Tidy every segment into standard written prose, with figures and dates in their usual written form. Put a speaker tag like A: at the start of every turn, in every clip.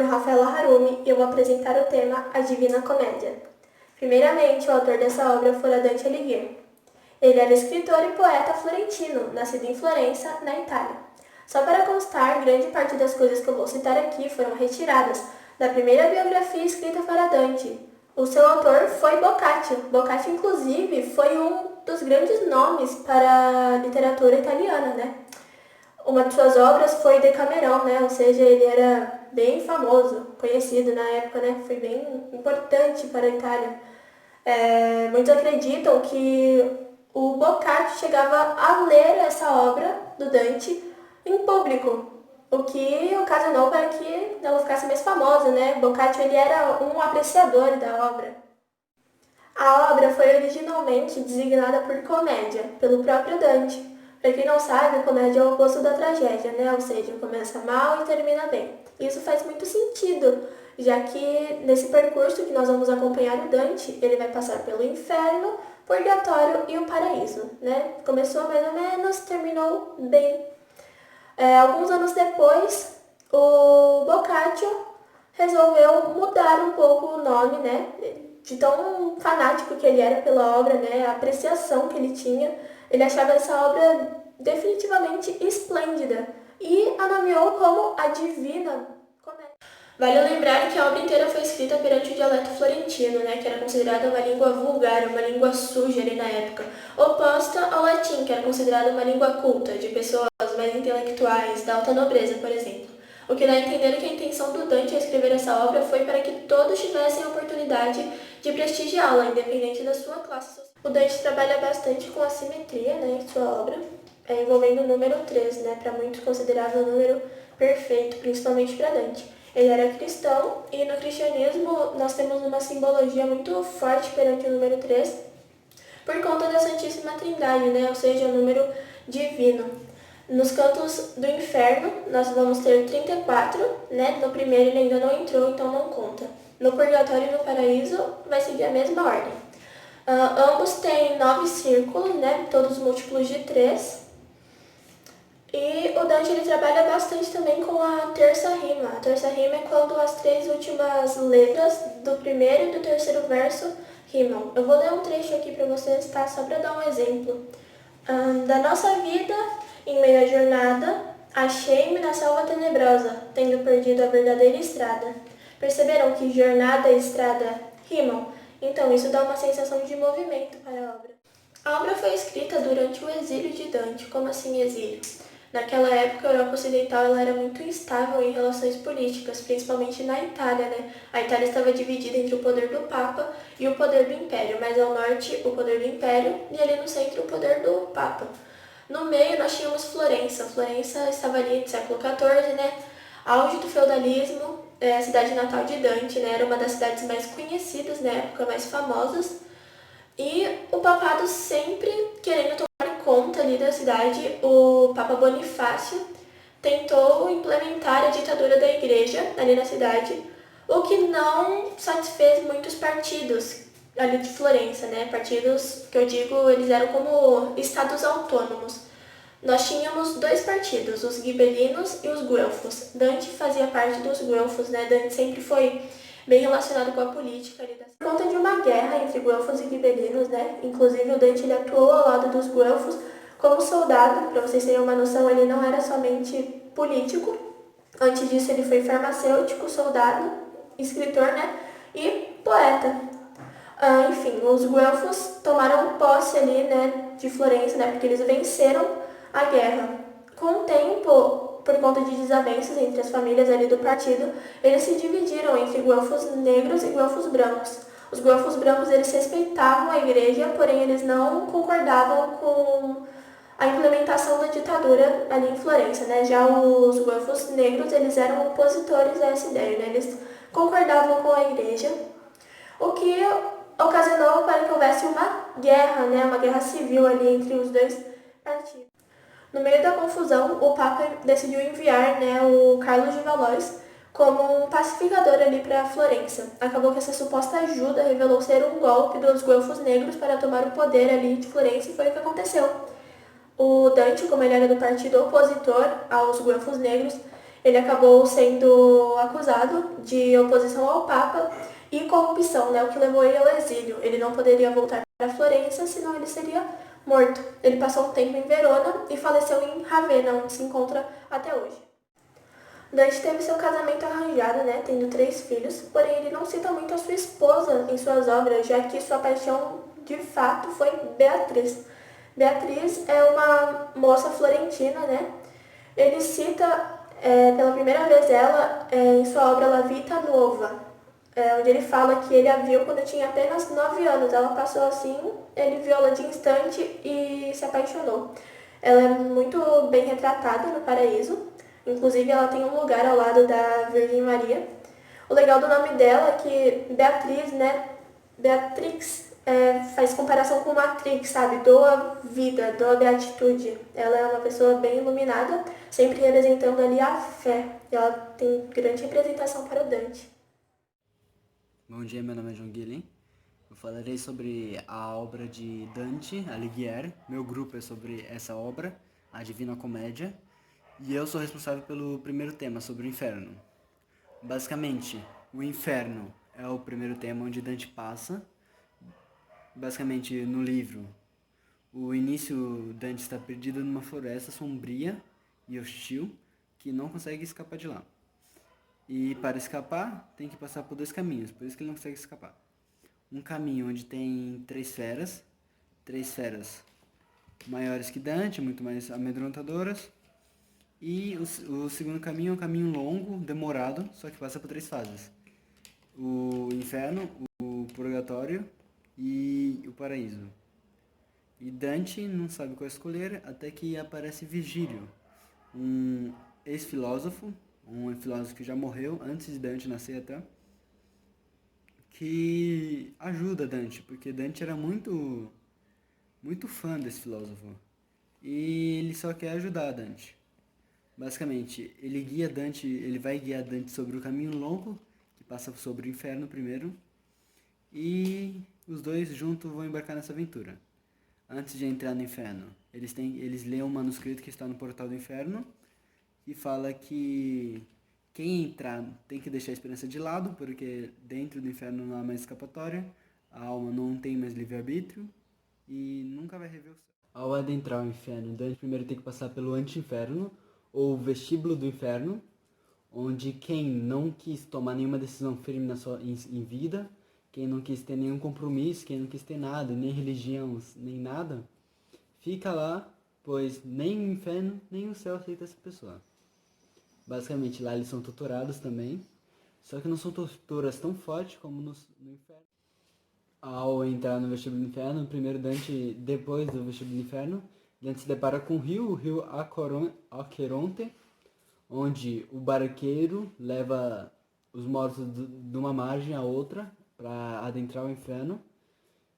A: nome é Rafaela Harumi e eu vou apresentar o tema A Divina Comédia. Primeiramente, o autor dessa obra foi Dante Alighieri. Ele era escritor e poeta florentino, nascido em Florença, na Itália. Só para constar, grande parte das coisas que eu vou citar aqui foram retiradas da primeira biografia escrita para Dante. O seu autor foi Boccaccio. Boccaccio, inclusive, foi um dos grandes nomes para a literatura italiana, né? Uma de suas obras foi Decameron, né? Ou seja, ele era bem famoso, conhecido na época, né? Foi bem importante para a Itália. Muitos acreditam que o Boccaccio chegava a ler essa obra do Dante em público, o que ocasionou para que ela ficasse mais famosa, né? Boccaccio ele era um apreciador da obra. A obra foi originalmente designada por comédia, pelo próprio Dante. Para quem não sabe, comédia é o oposto da tragédia, né? Ou seja, começa mal e termina bem. Isso faz muito sentido, já que nesse percurso que nós vamos acompanhar o Dante, ele vai passar pelo inferno, purgatório e o paraíso, né? Começou mais ou menos, terminou bem. Alguns anos depois, o Boccaccio resolveu mudar um pouco o nome, né? De tão fanático que ele era pela obra, né? A apreciação que ele tinha. Ele achava essa obra definitivamente esplêndida e a nomeou como a Divina Comédia. Vale lembrar que a obra inteira foi escrita perante o dialeto florentino, né, que era considerada uma língua vulgar, uma língua suja ali na época, oposta ao latim, que era considerado uma língua culta, de pessoas mais intelectuais, da alta nobreza, por exemplo. O que dá a entender que a intenção do Dante ao escrever essa obra foi para que todos tivessem a oportunidade de prestigiá-la, independente da sua classe social. O Dante trabalha bastante com a simetria, né, em sua obra, envolvendo o número 3, né, para muitos considerado o número perfeito, principalmente para Dante. Ele era cristão e no cristianismo nós temos uma simbologia muito forte perante o número 3 por conta da Santíssima Trindade, né, ou seja, o número divino. Nos cantos do inferno, nós vamos ter 34, né? No primeiro ele ainda não entrou, então não conta. No purgatório e no paraíso vai seguir a mesma ordem. Ambos têm 9 círculos, né? Todos múltiplos de 3. E o Dante ele trabalha bastante também com a terça rima. A terça rima é quando as 3 últimas letras do primeiro e do terceiro verso rimam. Eu vou ler um trecho aqui para vocês, tá? Só para dar um exemplo. Da nossa vida, em meio à jornada, achei-me na selva tenebrosa, tendo perdido a verdadeira estrada. Perceberam que jornada e estrada rimam? Então isso dá uma sensação de movimento para a obra. A obra foi escrita durante o exílio de Dante. Como assim exílio? Naquela época, a Europa Ocidental ela era muito instável em relações políticas, principalmente na Itália, né? A Itália estava dividida entre o poder do Papa e o poder do Império, mas ao norte o poder do Império e ali no centro o poder do Papa. No meio nós tínhamos Florença. Florença estava ali no século XIV, né? Auge do feudalismo, a cidade natal de Dante, né? Era uma das cidades mais conhecidas na época, mais famosas. E o papado sempre querendo tomar conta ali da cidade, o Papa Bonifácio tentou implementar a ditadura da igreja ali na cidade, o que não satisfez muitos partidos ali de Florença, né? Partidos que eu digo, eles eram como estados autônomos. Nós tínhamos 2 partidos, os gibelinos e os guelfos. Dante fazia parte dos guelfos, né? Dante sempre foi bem relacionado com a política ali. Por conta de uma guerra entre guelfos e gibelinos, né? Inclusive o Dante ele atuou ao lado dos guelfos como soldado. Para vocês terem uma noção, ele não era somente político. Antes disso ele foi farmacêutico, soldado, escritor, né? E poeta. Enfim, os guelfos tomaram posse ali, né, de Florença, né? Porque eles venceram a guerra. Com o tempo, por conta de desavenças entre as famílias ali do partido, eles se dividiram entre guelfos negros e guelfos brancos. Os guelfos brancos eles respeitavam a igreja, porém eles não concordavam com a implementação da ditadura ali em Florença, né? Já os guelfos negros eles eram opositores a essa ideia, né? Eles concordavam com a igreja, o que ocasionou para que houvesse uma guerra, né? Uma guerra civil ali entre os 2 partidos. No meio da confusão, o Papa decidiu enviar, né, o Carlos de Valois como um pacificador ali para Florença. Acabou que essa suposta ajuda revelou ser um golpe dos guelfos negros para tomar o poder ali de Florença e foi o que aconteceu. O Dante, como ele era do partido opositor aos guelfos negros, Ele acabou sendo acusado de oposição ao Papa e corrupção, né, o que levou ele ao exílio. Ele não poderia voltar para Florença, senão ele seria morto. Ele passou um tempo em Verona e faleceu em Ravenna, onde se encontra até hoje. Dante teve seu casamento arranjado, né, tendo 3 filhos, porém ele não cita muito a sua esposa em suas obras, já que sua paixão de fato foi Beatriz. Beatriz é uma moça florentina, né? Ele cita pela primeira vez ela em sua obra La Vita Nuova, onde ele fala que ele a viu quando tinha apenas 9 anos. Ela passou assim, ele viu ela de instante e se apaixonou. Ela é muito bem retratada no Paraíso, inclusive ela tem um lugar ao lado da Virgem Maria. O legal do nome dela é que Beatriz, né, Beatrix, faz comparação com Matrix, sabe? Doa vida, doa beatitude. Ela é uma pessoa bem iluminada, sempre representando ali a fé. E ela tem grande representação para o Dante.
B: Bom dia, meu nome é João Guilherme. Eu falarei sobre a obra de Dante Alighieri. Meu grupo é sobre essa obra, a Divina Comédia, e eu sou responsável pelo primeiro tema, sobre o inferno. Basicamente, o inferno é o primeiro tema onde Dante passa. Basicamente, no livro, o início, Dante está perdido numa floresta sombria e hostil que não consegue escapar de lá. E para escapar, tem que passar por 2 caminhos, por isso que ele não consegue escapar. Um caminho onde tem 3 feras maiores que Dante, muito mais amedrontadoras. E o segundo caminho é um caminho longo, demorado, só que passa por 3 fases. O inferno, o purgatório e o paraíso. E Dante não sabe qual escolher até que aparece Virgílio, um ex-filósofo, um filósofo que já morreu antes de Dante nascer até, que ajuda Dante, porque Dante era muito fã desse filósofo. E ele só quer ajudar Dante. Basicamente, ele vai guiar Dante sobre o caminho longo, que passa sobre o inferno primeiro, e os dois juntos vão embarcar nessa aventura. Antes de entrar no inferno, eles leem um manuscrito que está no portal do inferno, que fala que quem entrar tem que deixar a esperança de lado, porque dentro do inferno não há mais escapatória, a alma não tem mais livre-arbítrio e nunca vai rever o céu. Ao adentrar o inferno, Dante primeiro tem que passar pelo anti-inferno, ou vestíbulo do inferno, onde quem não quis tomar nenhuma decisão firme em vida, quem não quis ter nenhum compromisso, quem não quis ter nada, nem religião, nem nada, fica lá, pois nem o inferno, nem o céu aceita essa pessoa. Basicamente, lá eles são torturados também, só que não são torturas tão fortes como no inferno. Ao entrar no vestíbulo do inferno, primeiro Dante, depois do vestíbulo do inferno, Dante se depara com o rio Aqueronte, onde o barqueiro leva os mortos de uma margem à outra para adentrar o inferno.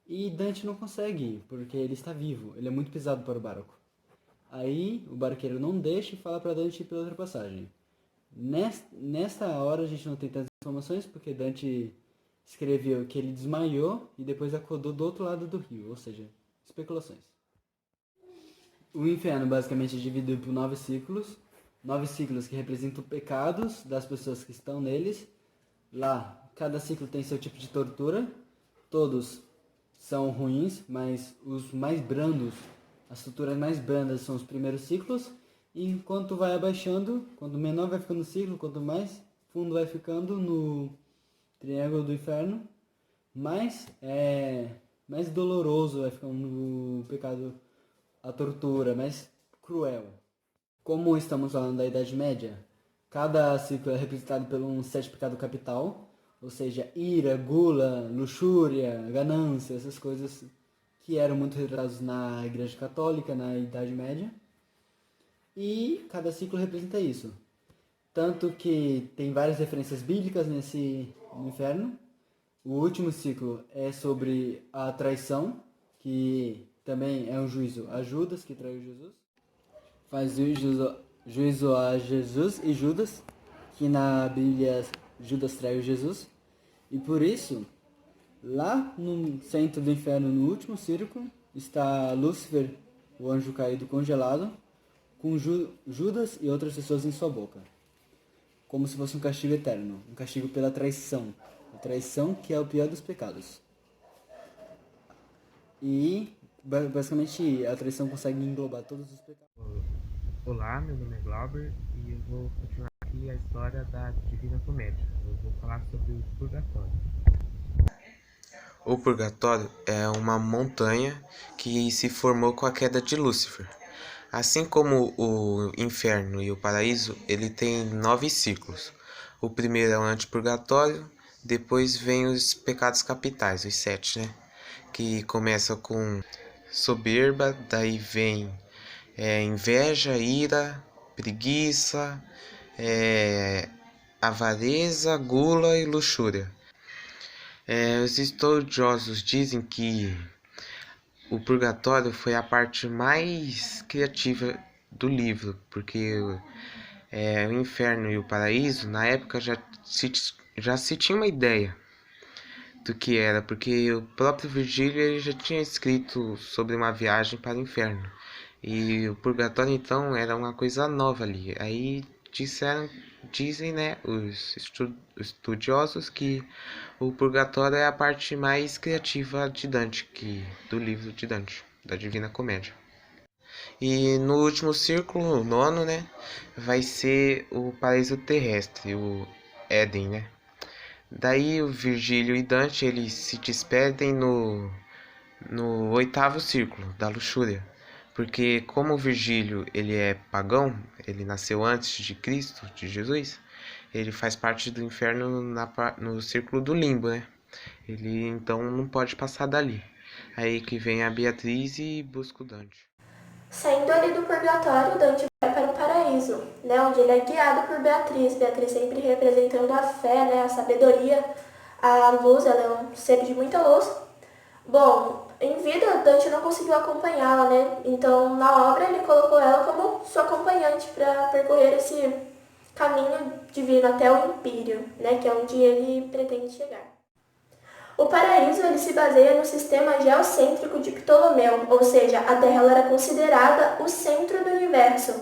B: E Dante não consegue ir, porque ele está vivo, ele é muito pesado para o barco. Aí o barqueiro não deixa e fala para Dante ir pela outra passagem. Nesta hora a gente não tem tantas informações, porque Dante escreveu que ele desmaiou e depois acordou do outro lado do rio, ou seja, especulações. O inferno basicamente é dividido por 9 ciclos que representam pecados das pessoas que estão neles. Lá, cada ciclo tem seu tipo de tortura, todos são ruins, mas os mais brandos, as torturas mais brandas são os primeiros ciclos, e enquanto vai abaixando, quanto menor vai ficando o ciclo, quanto mais fundo vai ficando no triângulo do inferno, mais doloroso vai ficando o pecado, a tortura, mais cruel. Como estamos falando da Idade Média, cada ciclo é representado por um 7 pecado capital, ou seja, ira, gula, luxúria, ganância, essas coisas que eram muito retratados na Igreja Católica, na Idade Média. E cada ciclo representa isso. Tanto que tem várias referências bíblicas no inferno. O último ciclo é sobre a traição, que também é um juízo a Judas, que traiu Jesus. Faz juízo a Jesus e Judas, que na Bíblia Judas traiu Jesus. E por isso, lá no centro do inferno, no último círculo, está Lúcifer, o anjo caído congelado, com Judas e outras pessoas em sua boca. como se fosse um castigo eterno, um castigo pela traição. A traição que é o pior dos pecados. E basicamente a traição consegue englobar todos os pecados.
C: Olá, meu nome é Glauber e eu vou continuar aqui a história da Divina Comédia. Eu vou falar sobre o purgatório.
D: O purgatório é uma montanha que se formou com a queda de Lúcifer. Assim como o inferno e o paraíso, ele tem 9 ciclos. O primeiro é o antipurgatório, depois vem os pecados capitais, os 7, né? Que começa com soberba, daí vem inveja, ira, preguiça, avareza, gula e luxúria. Os estudiosos dizem que o purgatório foi a parte mais criativa do livro, porque o inferno e o paraíso, na época, já se tinha uma ideia do que era, porque o próprio Virgílio ele já tinha escrito sobre uma viagem para o inferno. E o purgatório, então, era uma coisa nova ali. Aí dizem, né, os estudiosos que o purgatório é a parte mais criativa de Dante, do livro de Dante, da Divina Comédia. E no último círculo, o nono, né, vai ser o paraíso terrestre, o Éden, né. Daí o Virgílio e Dante eles se despedem no oitavo círculo da luxúria, porque como o Virgílio ele é pagão, ele nasceu antes de Cristo, de Jesus, ele faz parte do inferno no círculo do limbo, né? Ele então não pode passar dali. Aí que vem a Beatriz e busca o Dante.
A: Saindo ali do purgatório, Dante vai para o paraíso, né, onde ele é guiado por Beatriz. Beatriz sempre representando a fé, né, a sabedoria, a luz, ela é um ser de muita luz. Bom, em vida, Dante não conseguiu acompanhá-la, né? Então, na obra, ele colocou ela como sua acompanhante para percorrer esse caminho divino até o Empírio, né? Que é onde ele pretende chegar. O paraíso ele se baseia no sistema geocêntrico de Ptolomeu, ou seja, a Terra ela era considerada o centro do universo,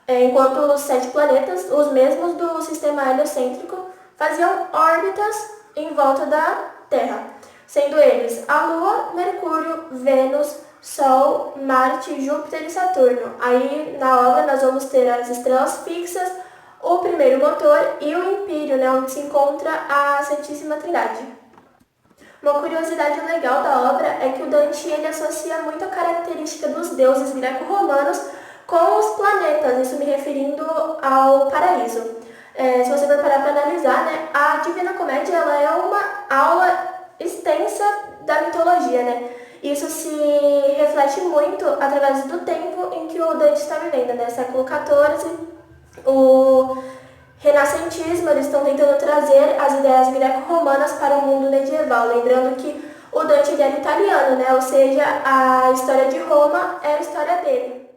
A: enquanto os 7 planetas, os mesmos do sistema heliocêntrico, faziam órbitas em volta da Terra, sendo eles a Lua, Mercúrio, Vênus, Sol, Marte, Júpiter e Saturno. Aí na obra nós vamos ter as estrelas fixas, o primeiro motor e o Empírio, né, onde se encontra a Santíssima Trindade. Uma curiosidade legal da obra é que o Dante ele associa muito a característica dos deuses greco-romanos com os planetas, isso me referindo ao paraíso. Se você for parar para analisar, né, a Divina Comédia ela é uma aula extensa da mitologia, né? Isso se reflete muito através do tempo em que o Dante está vivendo, né? Século XIV, o renascentismo, eles estão tentando trazer as ideias greco-romanas para o mundo medieval, lembrando que o Dante ele era italiano, né? Ou seja, a história de Roma é a história dele.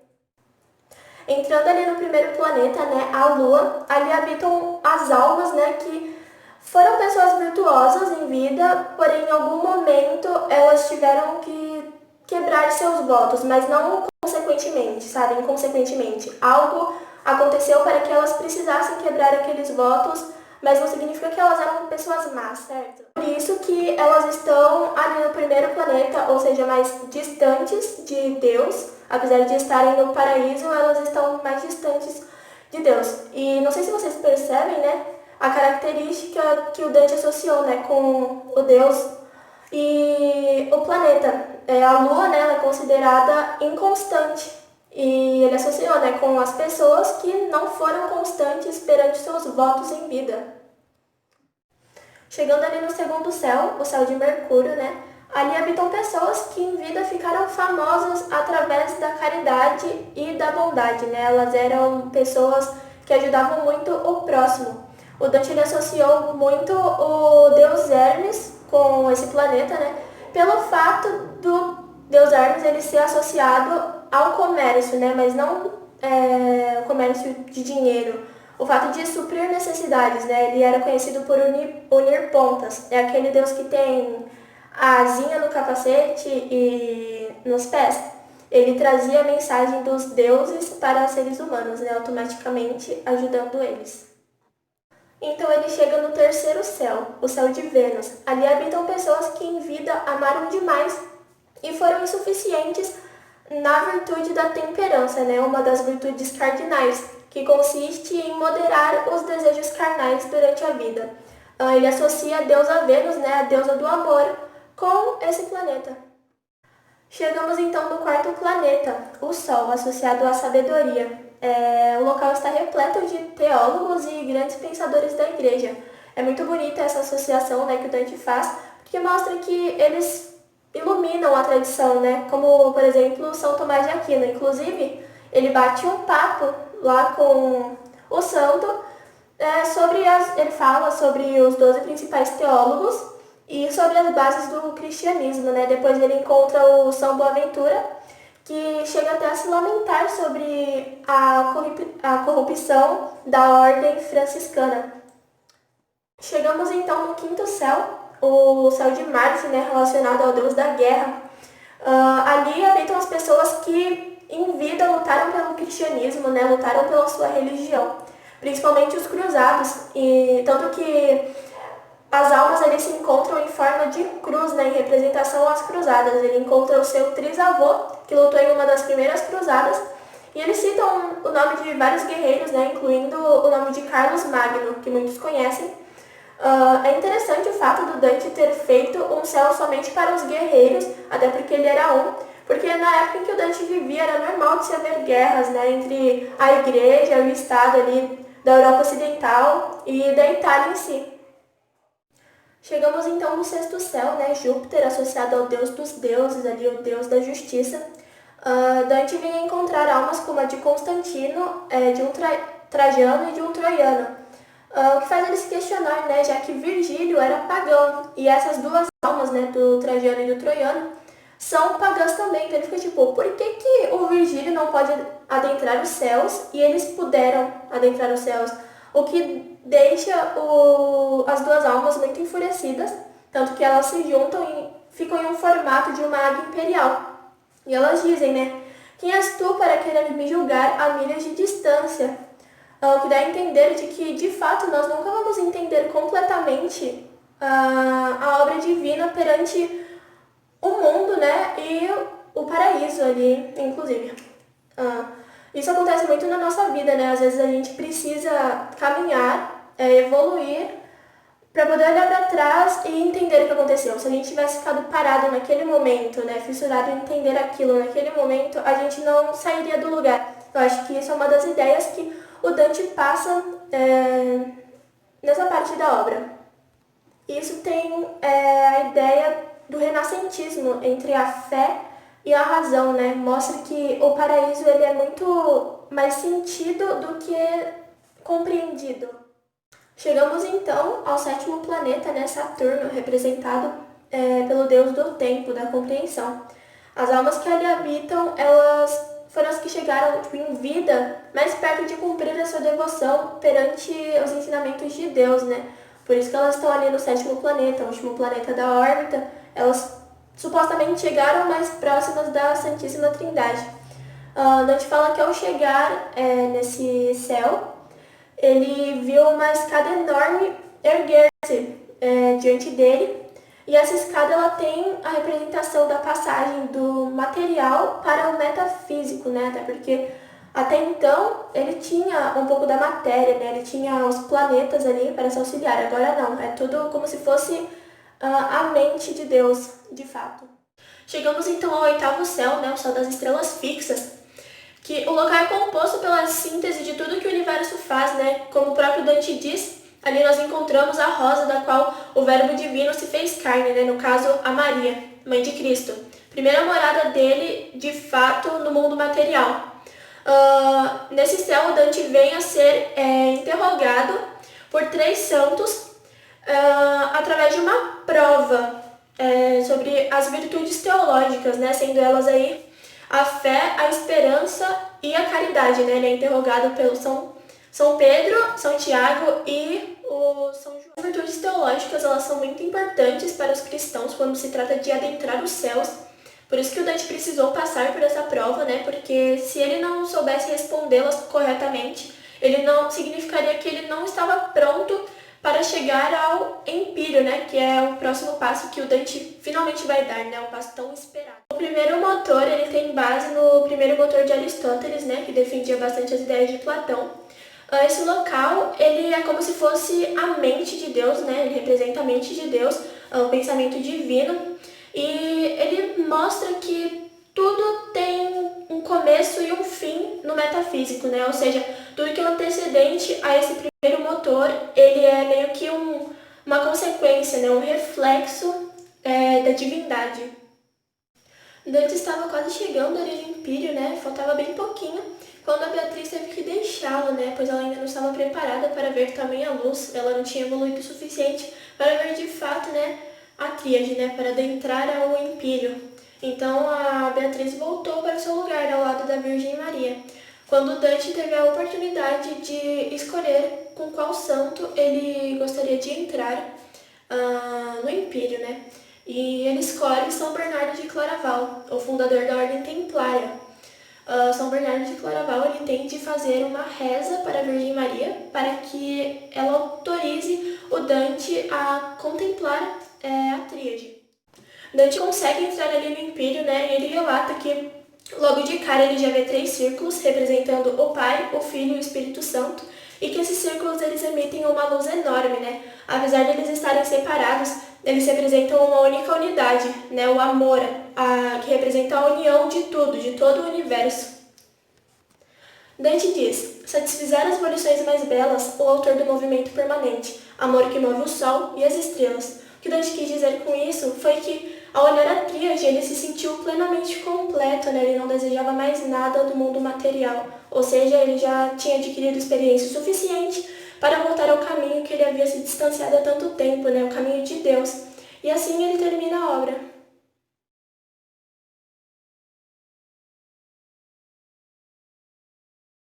A: Entrando ali no primeiro planeta, né, a Lua, ali habitam as almas, né, que foram pessoas virtuosas em vida, porém em algum momento elas tiveram que quebrar seus votos, mas não consequentemente, sabe? Inconsequentemente. Algo aconteceu para que elas precisassem quebrar aqueles votos, mas não significa que elas eram pessoas más, certo? Por isso que elas estão ali no primeiro planeta, ou seja, mais distantes de Deus. Apesar de estarem no paraíso, elas estão mais distantes de Deus. E não sei se vocês percebem, né, a característica que o Dante associou, né, com o Deus e o planeta. A Lua, né, ela é considerada inconstante. E ele associou, né, com as pessoas que não foram constantes perante seus votos em vida. Chegando ali no segundo céu, o céu de Mercúrio, né, ali habitam pessoas que em vida ficaram famosas através da caridade e da bondade, né? Elas eram pessoas que ajudavam muito o próximo. O Dante ele associou muito o deus Hermes com esse planeta, né? Pelo fato do deus Hermes ele ser associado ao comércio, né? Mas não comércio de dinheiro. O fato de suprir necessidades, né? Ele era conhecido por unir pontas. É aquele deus que tem a asinha no capacete e nos pés. Ele trazia a mensagem dos deuses para seres humanos, né? Automaticamente ajudando eles. Então ele chega no terceiro céu, o céu de Vênus. Ali habitam pessoas que em vida amaram demais e foram insuficientes na virtude da temperança, né? Uma das virtudes cardinais, que consiste em moderar os desejos carnais durante a vida. Ele associa a deusa Vênus, né, a deusa do amor, com esse planeta. Chegamos então no quarto planeta, o Sol, associado à sabedoria. O local está repleto de teólogos e grandes pensadores da igreja. É muito bonita essa associação, né, que o Dante faz, porque mostra que eles iluminam a tradição, né, como, por exemplo, São Tomás de Aquino. Inclusive, ele bate um papo lá com o santo, ele fala sobre os 12 principais teólogos e sobre as bases do cristianismo, né? Depois ele encontra o São Boaventura, que chega até a se lamentar sobre a corrupção da ordem franciscana. Chegamos então no quinto céu, o céu de Marte, né, relacionado ao deus da guerra. Ali habitam as pessoas que em vida lutaram pelo cristianismo, né, lutaram pela sua religião, principalmente os cruzados, e tanto que as almas ali se encontram em forma de cruz, né, em representação às cruzadas. Ele encontra o seu trisavô, que lutou em uma das primeiras cruzadas, e eles citam o nome de vários guerreiros, né, incluindo o nome de Carlos Magno, que muitos conhecem. É interessante o fato do Dante ter feito um céu somente para os guerreiros, até porque ele era um, porque na época em que o Dante vivia era normal de se haver guerras, né, entre a igreja e o Estado ali da Europa Ocidental e da Itália em si. Chegamos então no sexto céu, né, Júpiter, associado ao deus dos deuses, ali, o deus da justiça. Dante vinha encontrar almas como a de Constantino, de um Trajano e de um Troiano. O que faz ele se questionar, né, já que Virgílio era pagão, e essas duas almas, né, do Trajano e do Troiano, são pagãs também. Então ele fica tipo, por que o Virgílio não pode adentrar os céus e eles puderam adentrar os céus? O que deixa as duas almas muito enfurecidas, tanto que elas se juntam e ficam em um formato de uma águia imperial. E elas dizem, né, quem és tu para querer me julgar a milhas de distância? O que dá a entender de que, de fato, nós nunca vamos entender completamente a obra divina perante o mundo, né, e o paraíso ali, inclusive. Isso acontece muito na nossa vida, né? Às vezes a gente precisa caminhar, evoluir, para poder olhar para trás e entender o que aconteceu. Se a gente tivesse ficado parado naquele momento, né, fissurado em entender aquilo naquele momento, a gente não sairia do lugar. Eu acho que isso é uma das ideias que o Dante passa nessa parte da obra. Isso tem a ideia do renascentismo entre a fé e a razão, né? Mostra que o paraíso ele é muito mais sentido do que compreendido. Chegamos então ao sétimo planeta, né? Saturno, representado pelo deus do tempo, da compreensão. As almas que ali habitam, elas foram as que chegaram em vida mais perto de cumprir a sua devoção perante os ensinamentos de Deus, né? Por isso que elas estão ali no sétimo planeta, o último planeta da órbita. Elas supostamente chegaram mais próximas da Santíssima Trindade. Dante fala que ao chegar nesse céu, ele viu uma escada enorme erguer-se diante dele, e essa escada ela tem a representação da passagem do material para o metafísico, né? Até porque até então ele tinha um pouco da matéria, né? Ele tinha os planetas ali para se auxiliar. Agora não, é tudo como se fosse a mente de Deus, de fato. Chegamos então ao oitavo céu, né, o céu das estrelas fixas, que o local é composto pela síntese de tudo que o universo faz, né? Como o próprio Dante diz, ali nós encontramos a rosa da qual o Verbo Divino se fez carne, né? No caso, a Maria, mãe de Cristo. Primeira morada dele, de fato, no mundo material. Nesse céu, o Dante vem a ser interrogado por 3 santos através de uma prova sobre as virtudes teológicas, né? Sendo elas aí a fé, a esperança e a caridade, né? Ele é interrogado pelo São Pedro, São Tiago e o São João. As virtudes teológicas, elas são muito importantes para os cristãos quando se trata de adentrar os céus. Por isso que o Dante precisou passar por essa prova, né? Porque se ele não soubesse respondê-las corretamente, significaria que ele não estava pronto chegar ao empírio, né, que é o próximo passo que o Dante finalmente vai dar, né, um passo tão esperado. O primeiro motor, ele tem base no primeiro motor de Aristóteles, né, que defendia bastante as ideias de Platão. Esse local, ele é como se fosse a mente de Deus, né, ele representa a mente de Deus, o pensamento divino, e ele mostra que tudo tem um começo e um fim no metafísico, né, ou seja, tudo que é antecedente a esse primeiro motor, ele é meio que uma consequência, né, um reflexo da divindade. Dante estava quase chegando ali no Empírio, né, faltava bem pouquinho, quando a Beatriz teve que deixá-lo, né, pois ela ainda não estava preparada para ver tamanha luz, ela não tinha evoluído o suficiente para ver de fato, né, a tríade, né, para adentrar ao Empírio. Então a Beatriz voltou para seu lugar ao lado da Virgem Maria, quando Dante teve a oportunidade de escolher com qual santo ele gostaria de entrar no Empírio, né? E ele escolhe São Bernardo de Claraval, o fundador da Ordem Templária. São Bernardo de Claraval ele tem de fazer uma reza para a Virgem Maria para que ela autorize o Dante a contemplar a tríade. Dante consegue entrar ali no Empírio, né? E ele relata que logo de cara ele já vê 3 círculos representando o Pai, o Filho e o Espírito Santo, e que esses círculos eles emitem uma luz enorme, né? Apesar de eles estarem separados, eles representam uma única unidade, né? O amor, que representa a união de tudo, de todo o universo. Dante diz: satisfizer as volições mais belas, o autor do movimento permanente, amor que move o sol e as estrelas. O que Dante quis dizer com isso foi que, ao olhar a tríade, ele se sentiu plenamente completo, né? Ele não desejava mais nada do mundo material, ou seja, ele já tinha adquirido experiência suficiente para voltar ao caminho que ele havia se distanciado há tanto tempo, né? O caminho de Deus. E assim ele termina a obra.